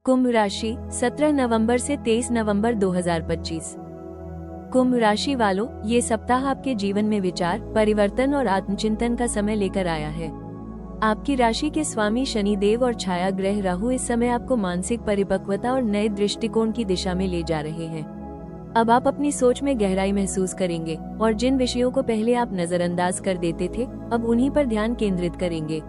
कुंभ राशि 17 नवंबर से 23 नवंबर 2025। कुंभ राशि वालों, ये सप्ताह आपके जीवन में विचार, परिवर्तन और आत्मचिंतन का समय लेकर आया है। आपकी राशि के स्वामी शनि देव और छाया ग्रह राहु इस समय आपको मानसिक परिपक्वता और नए दृष्टिकोण की दिशा में ले जा रहे हैं। अब आप अपनी सोच में गहराई महसूस करेंगे और जिन विषयों को पहले आप नजरअंदाज कर देते थे, अब उन्हीं पर ध्यान केंद्रित करेंगे।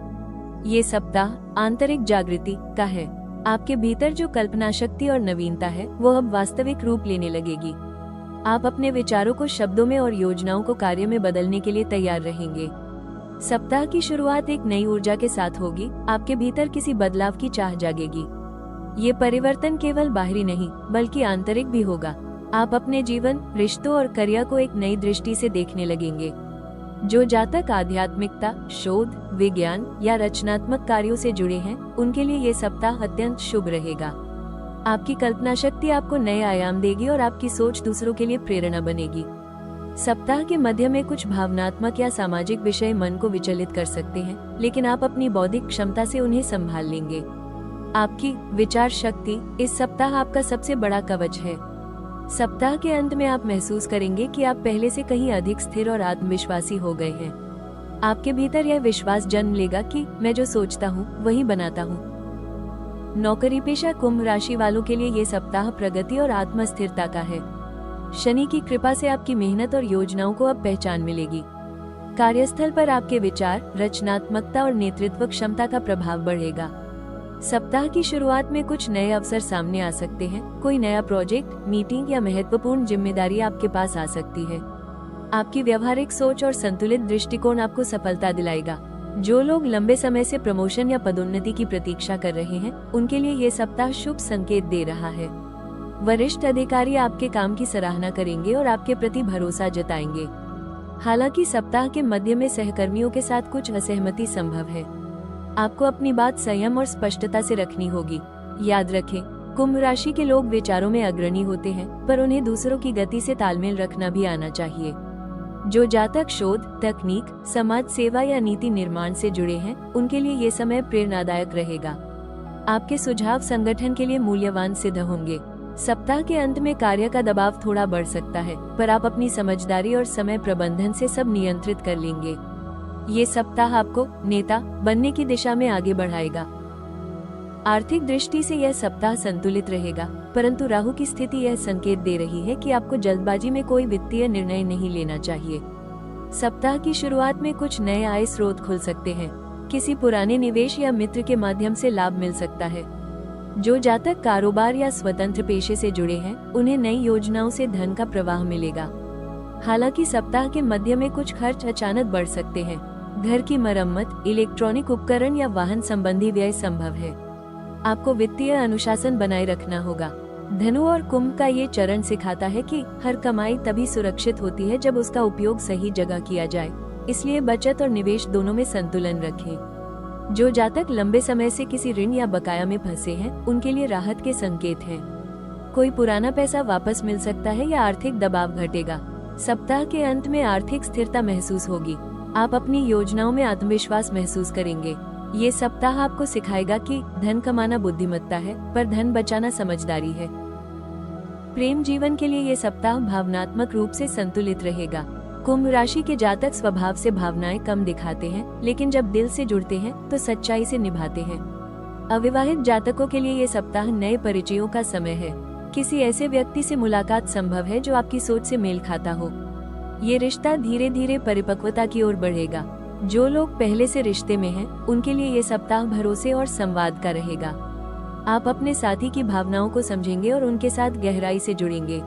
ये सप्ताह आंतरिक जागृति का है। आपके भीतर जो कल्पना शक्ति और नवीनता है, वो अब वास्तविक रूप लेने लगेगी। आप अपने विचारों को शब्दों में और योजनाओं को कार्य में बदलने के लिए तैयार रहेंगे। सप्ताह की शुरुआत एक नई ऊर्जा के साथ होगी। आपके भीतर किसी बदलाव की चाह जागेगी। ये परिवर्तन केवल बाहरी नहीं, बल्कि आंतरिक भी होगा। आप अपने जीवन, रिश्तों और करियर को एक नई दृष्टि से देखने लगेंगे। जो जातक आध्यात्मिकता, शोध, विज्ञान या रचनात्मक कार्यों से जुड़े हैं, उनके लिए ये सप्ताह अत्यंत शुभ रहेगा। आपकी कल्पना शक्ति आपको नए आयाम देगी और आपकी सोच दूसरों के लिए प्रेरणा बनेगी। सप्ताह के मध्य में कुछ भावनात्मक या सामाजिक विषय मन को विचलित कर सकते हैं, लेकिन आप अपनी बौद्धिक क्षमता से उन्हें संभाल लेंगे। आपकी विचार शक्ति इस सप्ताह आपका सबसे बड़ा कवच है। सप्ताह के अंत में आप महसूस करेंगे कि आप पहले से कहीं अधिक स्थिर और आत्मविश्वासी हो गए हैं। आपके भीतर यह विश्वास जन्म लेगा कि मैं जो सोचता हूँ वही बनाता हूँ। नौकरी पेशा कुंभ राशि वालों के लिए ये सप्ताह प्रगति और आत्मस्थिरता का है। शनि की कृपा से आपकी मेहनत और योजनाओं को अब पहचान मिलेगी। कार्यस्थल पर आपके विचार, रचनात्मकता और नेतृत्व क्षमता का प्रभाव बढ़ेगा। सप्ताह की शुरुआत में कुछ नए अवसर सामने आ सकते हैं। कोई नया प्रोजेक्ट, मीटिंग या महत्वपूर्ण जिम्मेदारी आपके पास आ सकती है। आपकी व्यवहारिक सोच और संतुलित दृष्टिकोण आपको सफलता दिलाएगा। जो लोग लंबे समय से प्रमोशन या पदोन्नति की प्रतीक्षा कर रहे हैं, उनके लिए ये सप्ताह शुभ संकेत दे रहा है। वरिष्ठ अधिकारी आपके काम की सराहना करेंगे और आपके प्रति भरोसा जताएंगे। हालांकि सप्ताह के मध्य में सहकर्मियों के साथ कुछ असहमति संभव है। आपको अपनी बात संयम और स्पष्टता से रखनी होगी। याद रखें, कुंभ राशि के लोग विचारों में अग्रणी होते हैं, पर उन्हें दूसरों की गति से तालमेल रखना भी आना चाहिए। जो जातक शोध, तकनीक, समाज सेवा या नीति निर्माण से जुड़े हैं, उनके लिए ये समय प्रेरणादायक रहेगा। आपके सुझाव संगठन के लिए मूल्यवान सिद्ध होंगे। सप्ताह के अंत में कार्य का दबाव थोड़ा बढ़ सकता है, पर आप अपनी समझदारी और समय प्रबंधन से सब नियंत्रित कर लेंगे। ये सप्ताह आपको नेता बनने की दिशा में आगे बढ़ाएगा। आर्थिक दृष्टि से यह सप्ताह संतुलित रहेगा, परंतु राहु की स्थिति यह संकेत दे रही है कि आपको जल्दबाजी में कोई वित्तीय निर्णय नहीं लेना चाहिए। सप्ताह की शुरुआत में कुछ नए आय स्रोत खुल सकते हैं। किसी पुराने निवेश या मित्र के माध्यम से लाभ मिल सकता है। जो जातक कारोबार या स्वतंत्र पेशे से जुड़े हैं, उन्हें नई योजनाओं से धन का प्रवाह मिलेगा। हालांकि सप्ताह के मध्य में कुछ खर्च अचानक बढ़ सकते हैं। घर की मरम्मत, इलेक्ट्रॉनिक उपकरण या वाहन संबंधी व्यय संभव है। आपको वित्तीय अनुशासन बनाए रखना होगा। धनु और कुंभ का ये चरण सिखाता है कि हर कमाई तभी सुरक्षित होती है जब उसका उपयोग सही जगह किया जाए। इसलिए बचत और निवेश दोनों में संतुलन रखें। जो जातक लंबे समय से किसी ऋण या बकाया में फंसे हैं, उनके लिए राहत के संकेत हैं। कोई पुराना पैसा वापस मिल सकता है या आर्थिक दबाव घटेगा। सप्ताह के अंत में आर्थिक स्थिरता महसूस होगी। आप अपनी योजनाओं में आत्मविश्वास महसूस करेंगे। ये सप्ताह आपको सिखाएगा कि धन कमाना बुद्धिमत्ता है, पर धन बचाना समझदारी है। प्रेम जीवन के लिए ये सप्ताह भावनात्मक रूप से संतुलित रहेगा। कुंभ राशि के जातक स्वभाव से भावनाएं कम दिखाते हैं, लेकिन जब दिल से जुड़ते हैं तो सच्चाई से निभाते हैं। अविवाहित जातकों के लिए ये सप्ताह नए परिचयों का समय है। किसी ऐसे व्यक्ति से मुलाकात संभव है जो आपकी सोच से मेल खाता हो। ये रिश्ता धीरे धीरे परिपक्वता की ओर बढ़ेगा। जो लोग पहले से रिश्ते में हैं, उनके लिए ये सप्ताह भरोसे और संवाद का रहेगा। आप अपने साथी की भावनाओं को समझेंगे और उनके साथ गहराई से जुड़ेंगे।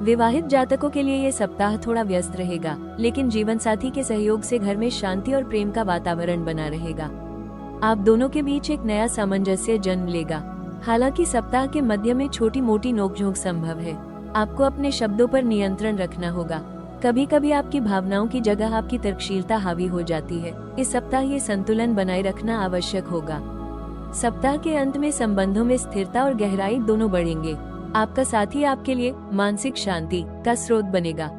विवाहित जातकों के लिए ये सप्ताह थोड़ा व्यस्त रहेगा, लेकिन जीवन साथी के सहयोग से घर में शांति और प्रेम का वातावरण बना रहेगा। आप दोनों के बीच एक नया सामंजस्य जन्म लेगा। हालांकि सप्ताह के मध्य में छोटी मोटी नोकझोंक संभव है। आपको अपने शब्दों पर नियंत्रण रखना होगा। कभी कभी आपकी भावनाओं की जगह आपकी तर्कशीलता हावी हो जाती है। इस सप्ताह ये संतुलन बनाए रखना आवश्यक होगा। सप्ताह के अंत में संबंधों में स्थिरता और गहराई दोनों बढ़ेंगे। आपका साथी आपके लिए मानसिक शांति का स्रोत बनेगा।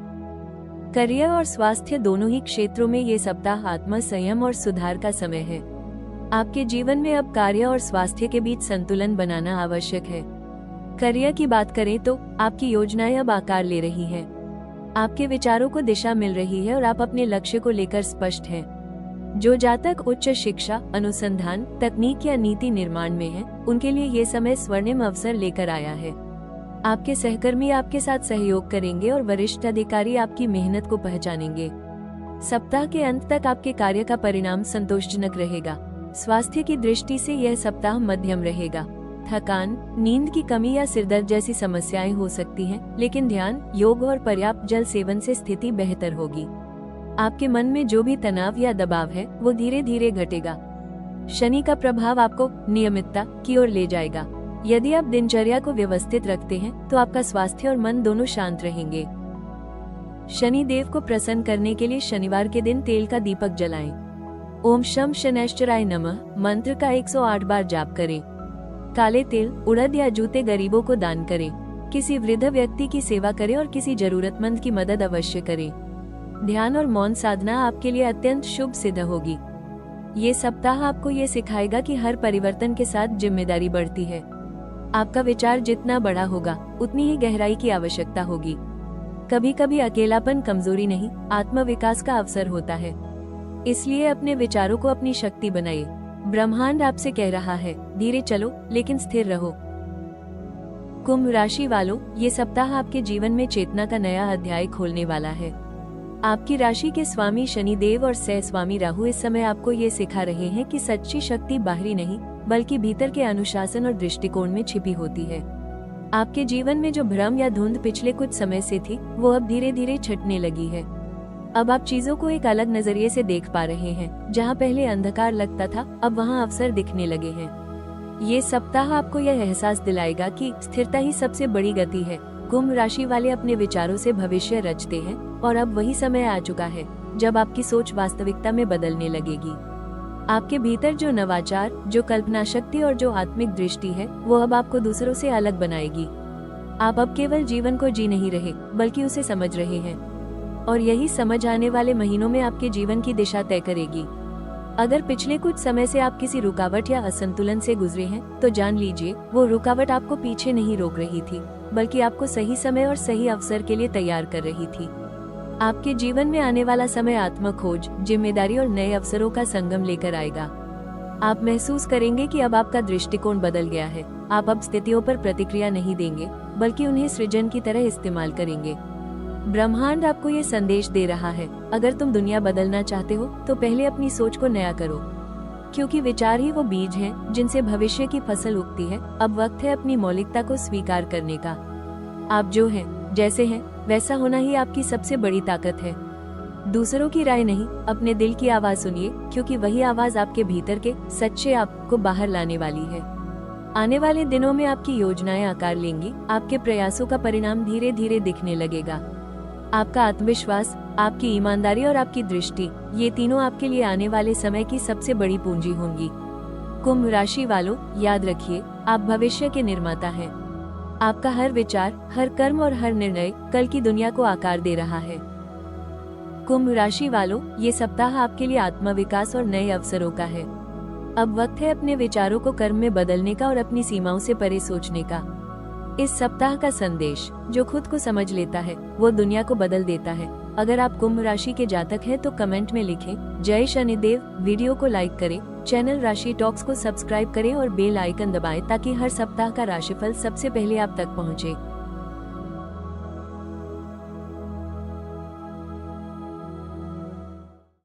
करियर और स्वास्थ्य दोनों ही क्षेत्रों में ये सप्ताह आत्म संयम और सुधार का समय है। आपके जीवन में अब कार्य और स्वास्थ्य के बीच संतुलन बनाना आवश्यक है। करियर की बात करें तो आपकी योजनाएं अब आकार ले रही हैं। आपके विचारों को दिशा मिल रही है और आप अपने लक्ष्य को लेकर स्पष्ट हैं। जो जातक उच्च शिक्षा, अनुसंधान, तकनीक या नीति निर्माण में हैं, उनके लिए ये समय स्वर्णिम अवसर लेकर आया है। आपके सहकर्मी आपके साथ सहयोग करेंगे और वरिष्ठ अधिकारी आपकी मेहनत को पहचानेंगे। सप्ताह के अंत तक आपके कार्य का परिणाम संतोषजनक रहेगा। स्वास्थ्य की दृष्टि से यह सप्ताह मध्यम रहेगा। थकान, नींद की कमी या सिरदर्द जैसी समस्याएं हो सकती हैं, लेकिन ध्यान, योग और पर्याप्त जल सेवन से स्थिति बेहतर होगी। आपके मन में जो भी तनाव या दबाव है वो धीरे धीरे घटेगा। शनि का प्रभाव आपको नियमितता की ओर ले जाएगा। यदि आप दिनचर्या को व्यवस्थित रखते हैं तो आपका स्वास्थ्य और मन दोनों शांत रहेंगे। शनि देव को प्रसन्न करने के लिए शनिवार के दिन तेल का दीपक जलाएं। ओम शम शनैश्चराय नमः मंत्र का 108 बार जाप करें। काले तिल, उड़द या जूते गरीबों को दान करें। किसी वृद्ध व्यक्ति की सेवा करें और किसी जरूरतमंद की मदद अवश्य करें। ध्यान और मौन साधना आपके लिए अत्यंत शुभ सिद्ध होगी। ये सप्ताह आपको ये सिखाएगा कि हर परिवर्तन के साथ जिम्मेदारी बढ़ती है। आपका विचार जितना बड़ा होगा उतनी ही गहराई की आवश्यकता होगी। कभी कभी अकेलापन कमजोरी नहीं, आत्मविकास का अवसर होता है। इसलिए अपने विचारों को अपनी शक्ति बनाइए। ब्रह्मांड आपसे कह रहा है, धीरे चलो लेकिन स्थिर रहो। कुंभ राशि वालों, ये सप्ताह आपके जीवन में चेतना का नया अध्याय खोलने वाला है। आपकी राशि के स्वामी शनि देव और सह स्वामी राहु इस समय आपको ये सिखा रहे हैं कि सच्ची शक्ति बाहरी नहीं बल्कि भीतर के अनुशासन और दृष्टिकोण में छिपी होती है। आपके जीवन में जो भ्रम या धुंध पिछले कुछ समय से थी वो अब धीरे धीरे छटने लगी है। अब आप चीजों को एक अलग नजरिए से देख पा रहे हैं। जहां पहले अंधकार लगता था अब वहां अवसर दिखने लगे हैं। ये सप्ताह आपको यह एहसास दिलाएगा कि स्थिरता ही सबसे बड़ी गति है। कुंभ राशि वाले अपने विचारों से भविष्य रचते हैं और अब वही समय आ चुका है जब आपकी सोच वास्तविकता में बदलने लगेगी। आपके भीतर जो नवाचार, जो कल्पना शक्ति और जो आत्मिक दृष्टि है वो अब आपको दूसरों से अलग बनाएगी। आप अब केवल जीवन को जी नहीं रहे बल्कि उसे समझ रहे हैं और यही समझ आने वाले महीनों में आपके जीवन की दिशा तय करेगी। अगर पिछले कुछ समय से आप किसी रुकावट या असंतुलन से गुजरे हैं तो जान लीजिए वो रुकावट आपको पीछे नहीं रोक रही थी बल्कि आपको सही समय और सही अवसर के लिए तैयार कर रही थी। आपके जीवन में आने वाला समय आत्मखोज, जिम्मेदारी और नए अवसरों का संगम लेकर आएगा। आप महसूस करेंगे कि अब आपका दृष्टिकोण बदल गया है। आप अब स्थितियों पर प्रतिक्रिया नहीं देंगे बल्कि उन्हें सृजन की तरह इस्तेमाल करेंगे। ब्रह्मांड आपको ये संदेश दे रहा है, अगर तुम दुनिया बदलना चाहते हो तो पहले अपनी सोच को नया करो, क्योंकि विचार ही वो बीज हैं जिनसे भविष्य की फसल उगती है। अब वक्त है अपनी मौलिकता को स्वीकार करने का। आप जो हैं, जैसे हैं, वैसा होना ही आपकी सबसे बड़ी ताकत है। दूसरों की राय नहीं, अपने दिल की आवाज सुनिए, क्योंकि वही आवाज आपके भीतर के सच्चे आप को बाहर लाने वाली है। आने वाले दिनों में आपकी योजनाएं आकार लेंगी। आपके प्रयासों का परिणाम धीरे धीरे दिखने लगेगा। आपका आत्मविश्वास, आपकी ईमानदारी और आपकी दृष्टि, ये तीनों आपके लिए आने वाले समय की सबसे बड़ी पूंजी होंगी। कुंभ राशि वालों, याद रखिए, आप भविष्य के निर्माता हैं। आपका हर विचार, हर कर्म और हर निर्णय कल की दुनिया को आकार दे रहा है। कुंभ राशि वालों, ये सप्ताह आपके लिए आत्मविकास और नए अवसरों का है। अब वक्त है अपने विचारों को कर्म में बदलने का और अपनी सीमाओं से परे सोचने का। इस सप्ताह का संदेश, जो खुद को समझ लेता है वो दुनिया को बदल देता है। अगर आप कुंभ राशि के जातक हैं तो कमेंट में लिखें जय शनिदेव। वीडियो को लाइक करें, चैनल राशि टॉक्स को सब्सक्राइब करें और बेल आइकन दबाएं ताकि हर सप्ताह का राशिफल सबसे पहले आप तक पहुंचे।